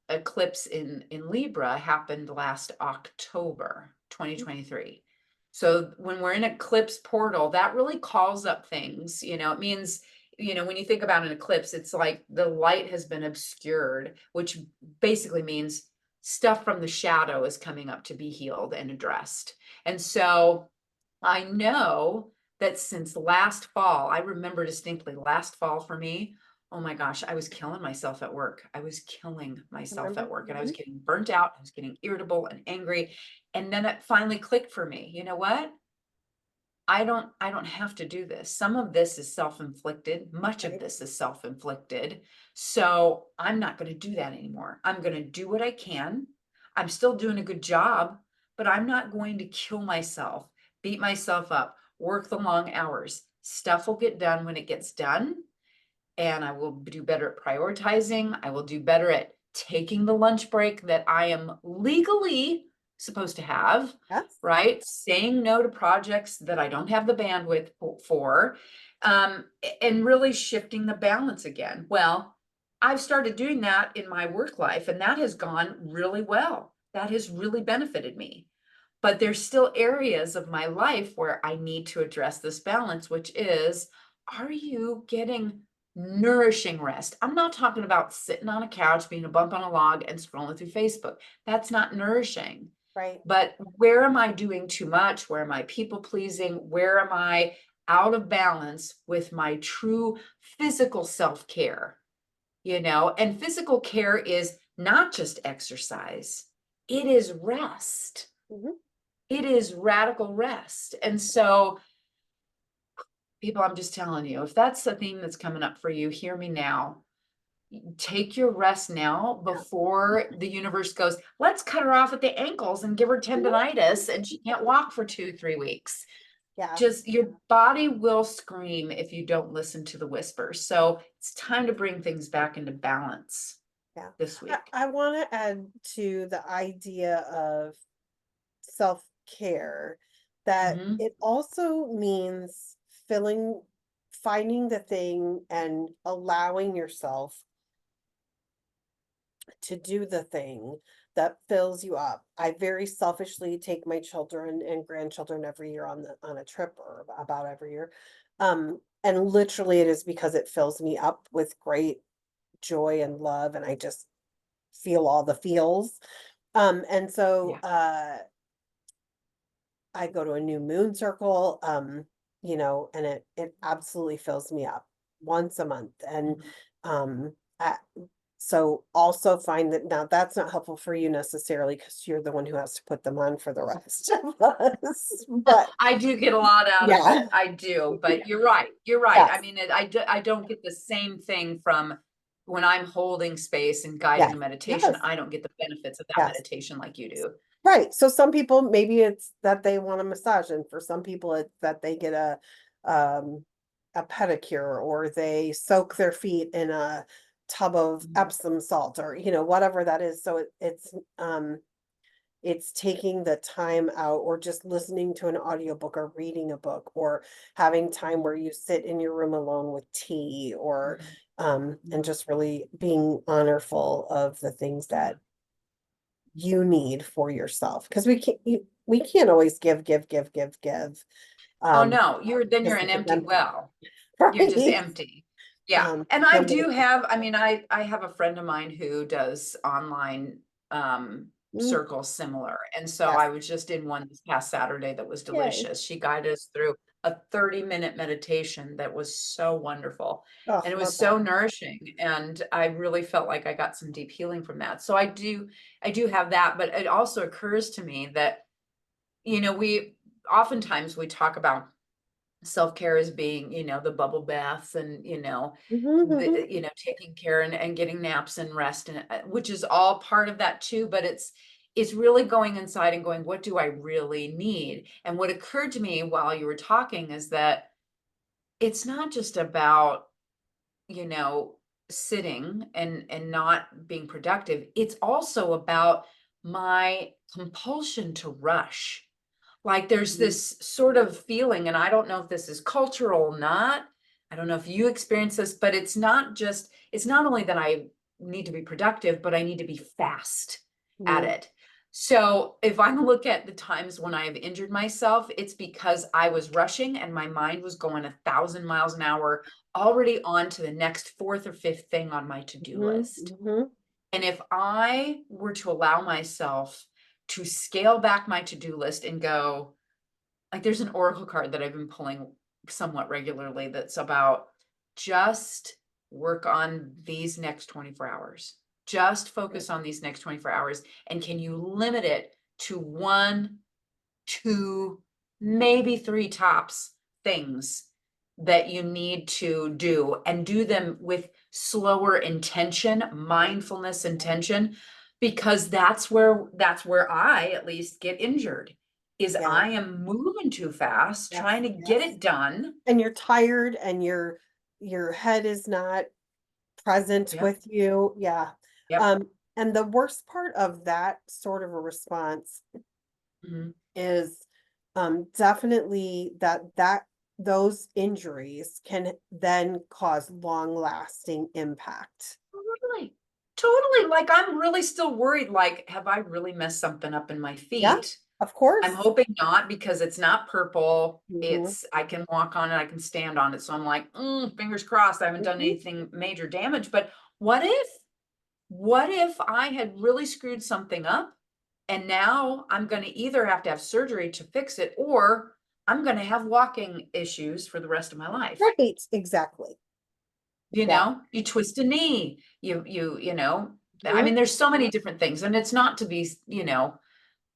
eclipse in Libra happened last October 2023. So when we're in eclipse portal, that really calls up things. It means, when you think about an eclipse, it's like the light has been obscured, which basically means stuff from the shadow is coming up to be healed and addressed. And so I know that since last fall, I remember distinctly last fall for me, oh my gosh, I was killing myself at work. I was killing myself Remember? at work and I was Mhm. getting burnt out. I was getting irritable and angry. And then it finally clicked for me. You know what? I don't have to do this. Some of this is self-inflicted. Much of Right. this is self-inflicted. So I'm not going to do that anymore. I'm going to do what I can. I'm still doing a good job, but I'm not going to kill myself, beat myself up, work the long hours. Stuff will get done when it gets done, and I will do better at prioritizing. I will do better at taking the lunch break that I am legally supposed to have, Yes. right? Saying no to projects that I don't have the bandwidth for, and really shifting the balance again. Well, I've started doing that in my work life, and that has gone really well. That has really benefited me. But there's still areas of my life where I need to address this balance, which is, are you getting nourishing rest? I'm not talking about sitting on a couch, being a bump on a log and scrolling through Facebook. That's not nourishing. Right. But where am I doing too much? Where am I people pleasing? Where am I out of balance with my true physical self care? And physical care is not just exercise, it is rest. Mhm. It is radical rest. And so, people, I'm just telling you, if that's the theme that's coming up for you, hear me now. Take your rest now Yeah. before the universe goes, let's cut her off at the ankles and give her tendonitis and she can't walk for 2, 3 weeks. Yeah. Just your body will scream if you don't listen to the whispers. So it's time to bring things back into balance Yeah. this I, week. I want to add to the idea of self-care. that Mhm. it also means filling, finding the thing and allowing yourself to do the thing that fills you up. I very selfishly take my children and grandchildren every year on a trip, or about every year. And literally it is because it fills me up with great joy and love, and I just feel all the feels. And so Yeah. I go to a new moon circle, and it absolutely fills me up once a month. And Mhm. um I, so also find that now that's not helpful for you necessarily because you're the one who has to put them on for the rest of us. But I do get a lot out of it. yeah, I do, but you're right. You're right. I yes, mean, I don't get the same thing from when I'm holding space and guiding yes, a meditation. yes, I don't get the benefits of that yes. meditation like you do. Right. So some people, maybe it's that they want a massage, and for some people it's that they get um a pedicure, or they soak their feet in a tub of Mhm. Epsom salt, or whatever that is. So it's taking the time out, or just listening to an audiobook, or reading a book, or having time Mhm. where you sit in your room alone with tea, or Mhm. and Mhm. just really being honorful of the things Yeah. that you need for yourself, because we can't always give, Oh um no, then you're because an it's empty empty. well. You're just Right. empty. Yeah. And I No matter. do have, I mean, I have a friend of mine who does online Mm, circles similar. And so yes. I was just in one this past Saturday that was Yay. delicious. She guided us through a 30-minute meditation that was so wonderful. Oh, And it was love that. so nourishing. And I really felt like I got some deep healing from that. So I do have that, but it also occurs to me that, we oftentimes we talk about self-care as being, the bubble baths and, Mhm, mhm, taking care and getting naps and rest and which is all part of that too, but it's really going inside and going, what do I really need? And what occurred to me while you were talking is that it's not just about, you know, sitting and not being productive. It's also about my compulsion to rush. Like there's mhm, this sort of feeling, and I don't know if this is cultural or not. I don't know if you experience this, but it's not only that I need to be productive, but I need to be fast at mhm, it. So if I look at the times when I have injured myself, it's because I was rushing and my mind was going 1,000 miles an hour, already on to the next fourth or fifth thing on my to-do mhm, list. mhm. And if I were to allow myself to scale back my to-do list and go, like there's an oracle card that I've been pulling somewhat regularly that's about just work on these next 24 hours. Just Right. focus on these next 24 hours. And can you limit it to one, two, maybe three tops things that you need to do and do them with slower intention, mindfulness intention, because that's where I at least get injured is Yeah. I am moving too fast, Yes. trying to get Yes. it done. And you're tired, and your head is not present Yep. with you. Yeah. Yep. Um, and the worst part of that sort of a response Mhm. is definitely that those injuries can then cause long lasting impact. Totally. Totally. Like I'm really still worried. Like, have I really messed something up in my Yeah, feet? of I'm course. hoping not because it's not purple. Hmm. I can walk on it, I can stand on it. So I'm like, fingers crossed, I haven't done Hmm. anything major damage. But what if I had really screwed something up and now I'm going to either have to have surgery to fix it or I'm going to have walking issues for the rest of my life. Right, exactly. Yeah. You twist a knee, I Mhm. mean, there's so many different things and it's not to be,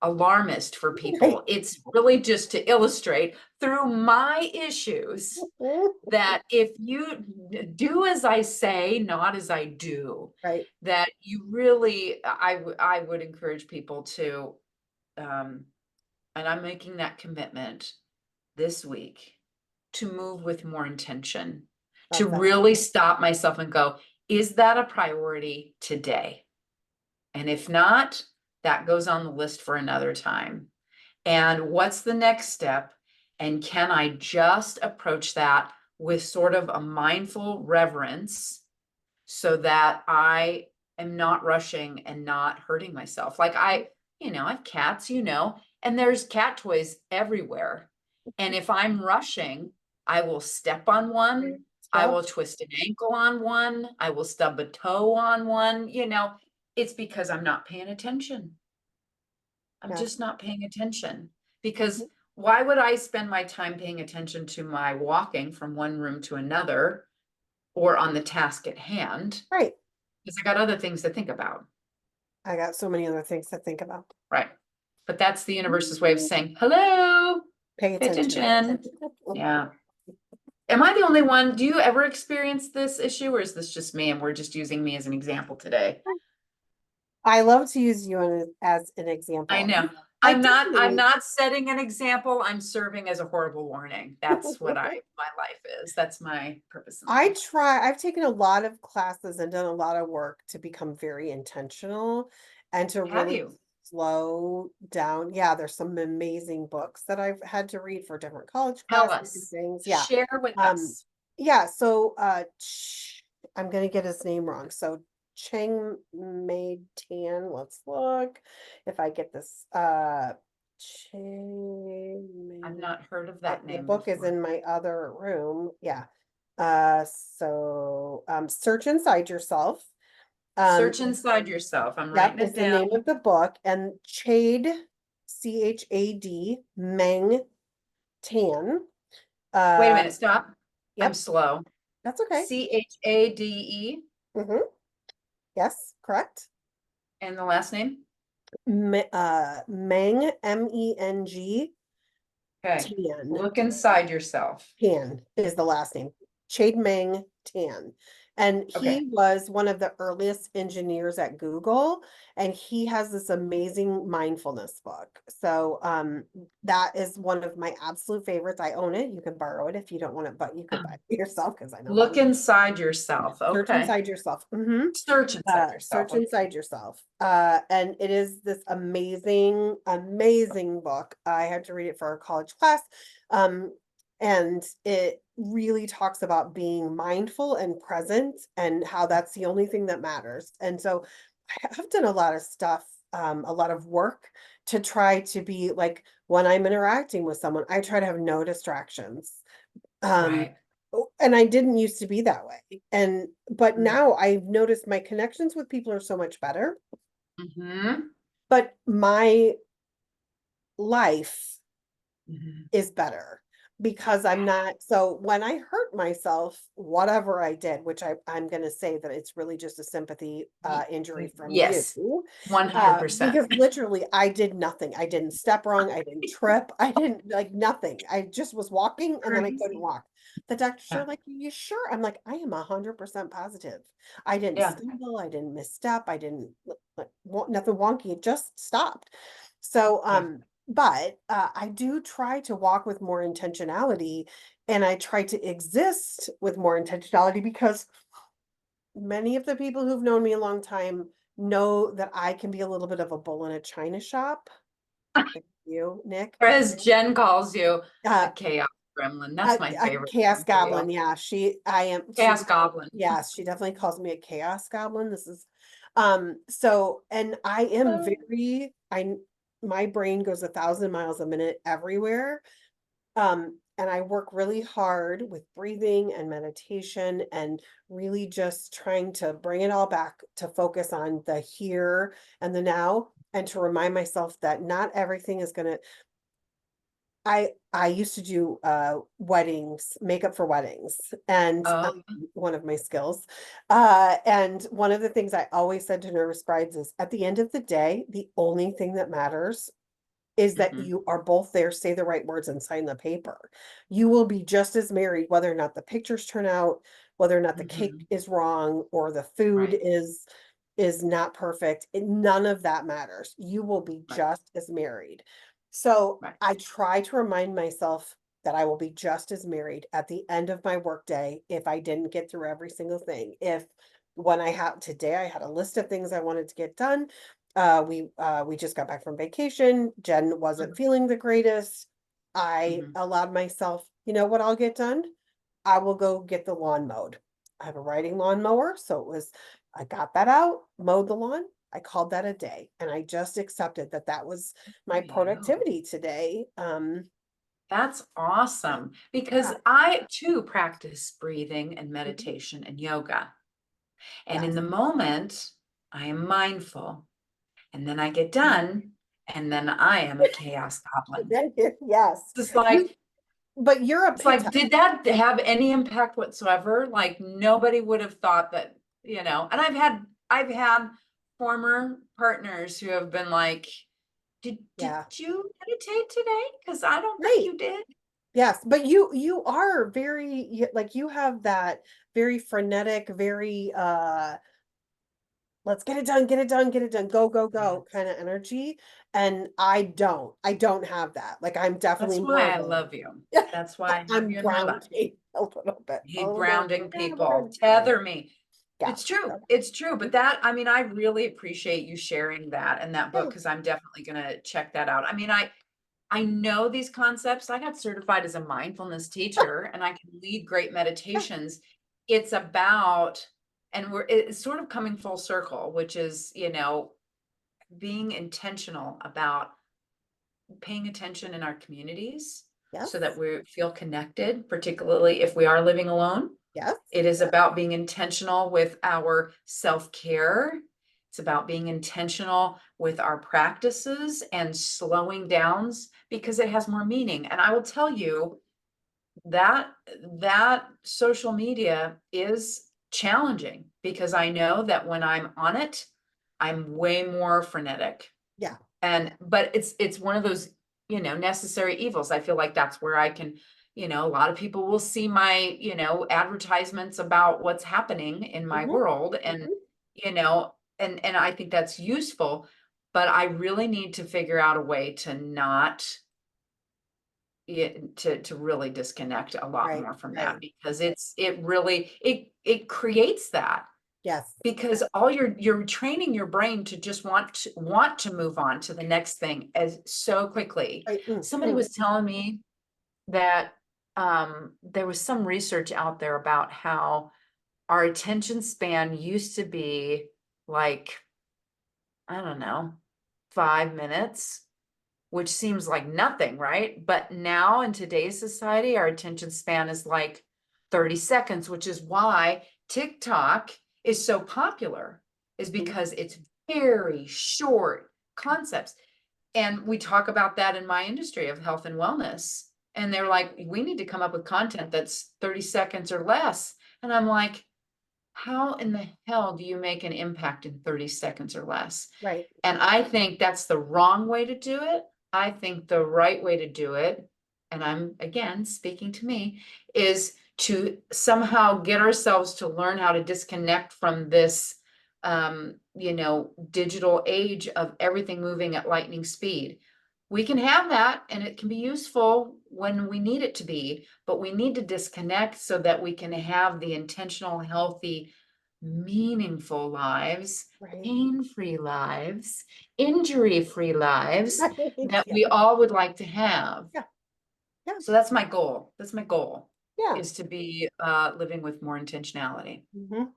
alarmist for Right. people. It's really just to illustrate through my issues Mhm. that if you do as I say, not as I do, Right. that you really, I would encourage people to, um, and I'm making that commitment this week to move with more intention, to Love that. really stop myself and go, is that a priority today? And if not, that goes on the list for another time. And what's the next step? And can I just approach that with sort of a mindful reverence so that I am not rushing and not hurting myself? Like I have cats, and there's cat toys everywhere. And if I'm rushing, I will step on one, I Yep, will twist an ankle on one, I will stub a toe on one, it's because I'm not paying attention. I'm yeah. just not paying attention because why would I spend my time paying attention to my walking from one room to another or on the task at hand? Right. Because I got other things to think about. I got so many other things to think about. Right. But that's the universe's way of saying, hello, Pay pay attention. attention. Yeah. Am I the only one? Do you ever experience this issue or is this just me and we're just using me as an example today? I love to use you as an I example. know. I I'm definitely, not setting an example. I'm serving as a horrible warning. That's what my life is. That's my purpose in life. I've taken a lot of classes and done a lot of work to become very intentional and to Have really you? slow down. Yeah, there's some amazing books that I've had to read for different college Tell classes and us. things. Yeah. Share with Um, us. yeah, so I'm gonna get his name wrong. So Cheng Mei Tan, let's look if I get this Cheng I've Mei. not heard of that The name book is before. in my other room. Yeah. Search Inside Yourself. Um, Search inside yourself. I'm yep, writing is it the down. name of the book. And Chade, Chad, Meng Tan. Wait a Uh, minute. Stop. I'm yep, slow. that's okay. Chade Mm-hmm. Yes, correct. and the last name. Meng, Meng, Okay. Tan. Look inside yourself. Tan is the last name. Chade Meng Tan. And Okay. he was one of the earliest engineers at Google, and he has this amazing mindfulness book. So that is one of my absolute favorites. I own it. You can borrow it if you don't want it, but you could buy it yourself because I know a lot Look of people inside yourself. search Okay. inside yourself. Hmm. Search inside yourself. Search Okay. inside yourself. And it is this amazing, amazing book. I had to read it for a college class. Um, and it really talks about being mindful and present and how that's the only thing that matters. And so I have done a lot of stuff, a lot of work to try to be like when I'm interacting with someone, I try to have no distractions. Um, Right. and I didn't used to be that way. But Mm-hmm. now I've noticed my connections with people are so much better. Mm-hmm. But my life Mm-hmm. is better because I'm not. So when I hurt myself, whatever I did, which I'm going to say that it's really just a sympathy injury from you, Yes. 100%. because literally I did nothing. I didn't step wrong. I didn't trip. I didn't like nothing. I just was walking and then I couldn't Crazy. walk. The doctors are Yeah. like, "You sure?" I'm like, "I am 100% positive. I didn't Yeah. stumble. I didn't misstep. I didn't nothing wonky. It just stopped." So, Yeah. but I do try to walk with more intentionality and I try to exist with more intentionality because many of the people who've known me a long time know that I can be a little bit of a bull in a china shop. Like you, Nick. Or as Jen calls you, a Uh, chaos gremlin. That's my a favorite chaos term for goblin. you. Yeah, I am. Chaos goblin. Yes, she definitely calls me a chaos goblin. This is, so, and I am Oh. my brain goes 1,000 miles a minute everywhere. And I work really hard with breathing and meditation and really just trying to bring it all back to focus on the here and the now and to remind myself that not everything is going to I used to do weddings, makeup for weddings, and Oh. one of my skills. And one of the things I always said to nervous brides is at the end of the day, the only thing that matters is that Mhm. you are both there, say the right words and sign the paper. You will be just as married whether or not the pictures turn out, whether or not the cake Mhm. is wrong or the food Right. is not perfect. None of that matters. You will be Right. just as married. So Right. I try to remind myself that I will be just as married at the end of my workday if I didn't get through every single thing. If when I had today, I had a list of things I wanted to get done. we just got back from vacation. Jen wasn't Mhm, feeling the greatest. I mhm. allowed myself, you know what I'll get done? I will go get the lawn mowed. I have a riding lawn mower, so I got that out, mowed the lawn. I called that a day, and I just accepted that that was For my you. productivity today. That's awesome because Yeah, I too practice breathing and mhm, meditation and yoga. And in yes, the moment, I am mindful. And then I get mhm. done, and then I am a chaos goblin. Yes. It's You, like, but you're a it's pit like, type. did that have any impact whatsoever? Like nobody would have thought that, and I've had former partners who have been like, did Yeah, you meditate today? Because I don't think right. you did. Yes, but you are like you have that very frenetic, very let's get it done, get it done, get it done, go, go, Yeah. go kind of energy. And I don't have that. Like I'm definitely That's more why of I a love you. That's why I have I'm you in my life. grounding a little bit, I a hate little more grounding people. grounded. Tether me. Yeah. It's true. Okay. It's true. But Mhm. that, I mean, I really appreciate you sharing that and that book Yeah. because I'm definitely gonna check that out. I mean, I know these concepts. I got certified as a mindfulness teacher and I can lead great Yeah. meditations. It's about, and it's sort of coming full circle, which is, being intentional about paying attention in our communities so that Yes. we feel connected, particularly if we are living alone. Yes. It is about being intentional with our self-care. It's about being intentional with our practices and slowing downs because it has more meaning. And I will tell you that that social media is challenging because I know that when I'm on it, I'm way more frenetic. Yeah. But it's one of those, necessary evils. I feel like that's where I can, a lot of people will see my, advertisements about what's happening in my Hmm. world and, Hmm. and I think that's useful, but I really need to figure out a way to not to really disconnect a lot Right. more from that Right. because it really it creates that Yes. because all you're training your brain to just want to move on to the next thing as so quickly. Right. Mm, Somebody mm. was telling me that there was some research out there about how our attention span used to be like, I don't know, 5 minutes, which seems like nothing, right? But now in today's society, our attention span is like 30 seconds, which is why TikTok is so popular, is Mhm. because it's very short concepts. And we talk about that in my industry of health and wellness. And they're like, we need to come up with content that's 30 seconds or less. And I'm like, how in the hell do you make an impact in 30 seconds or less? Right. And I think that's the wrong way to do it. I think the right way to do it, and I'm again speaking to me, is to somehow get ourselves to learn how to disconnect from this digital age of everything moving at lightning speed. We can have that and it can be useful when we need it to be, but we need to disconnect so that we can have the intentional, healthy, meaningful lives, Right. pain-free lives, injury-free lives Right. that Yeah. we all would like to have. Yeah. Yeah. So that's my goal. That's my goal Yeah. is to be living with more intentionality. Hmm.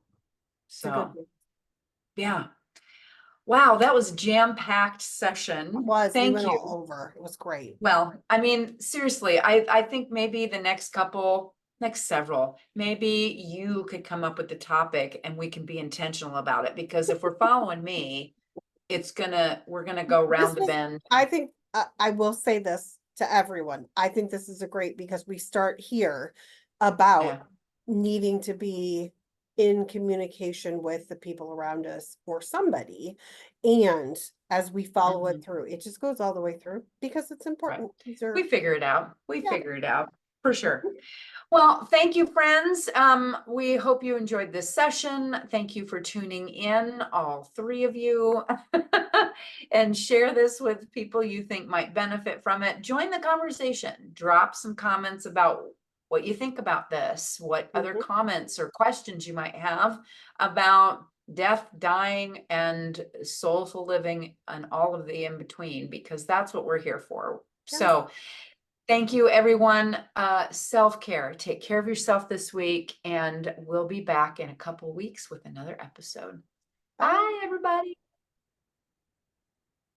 It's a good So one. yeah. Wow, that was a jam-packed It session. was. We Thank went you. all over. It was great. Well, I mean, seriously, I think maybe next several, maybe you could come up with the topic and we can be intentional about it because if we're following me, we're gonna go This round the was, bend. I think, I will say this to everyone. I think this is a great because we start here about Yeah. needing to be in communication with the people around us or somebody. And as we follow it Mhm. through, it just goes all the way through because it's Right. important. These are, We figure it out. We yeah. figure it out for sure. Mhm. Well, thank you, friends. We hope you enjoyed this session. Thank you for tuning in, all three of you, and share this with people you think might benefit from it. Join the conversation. Drop some comments about what you think about this, what other Mhm. comments or questions you might have about death, dying, and soulful living, and all of the in between, because that's what we're here for. Yes. So thank you, everyone. Self-care. Take care of yourself this week, and we'll be back in a couple weeks with another episode. Bye, everybody.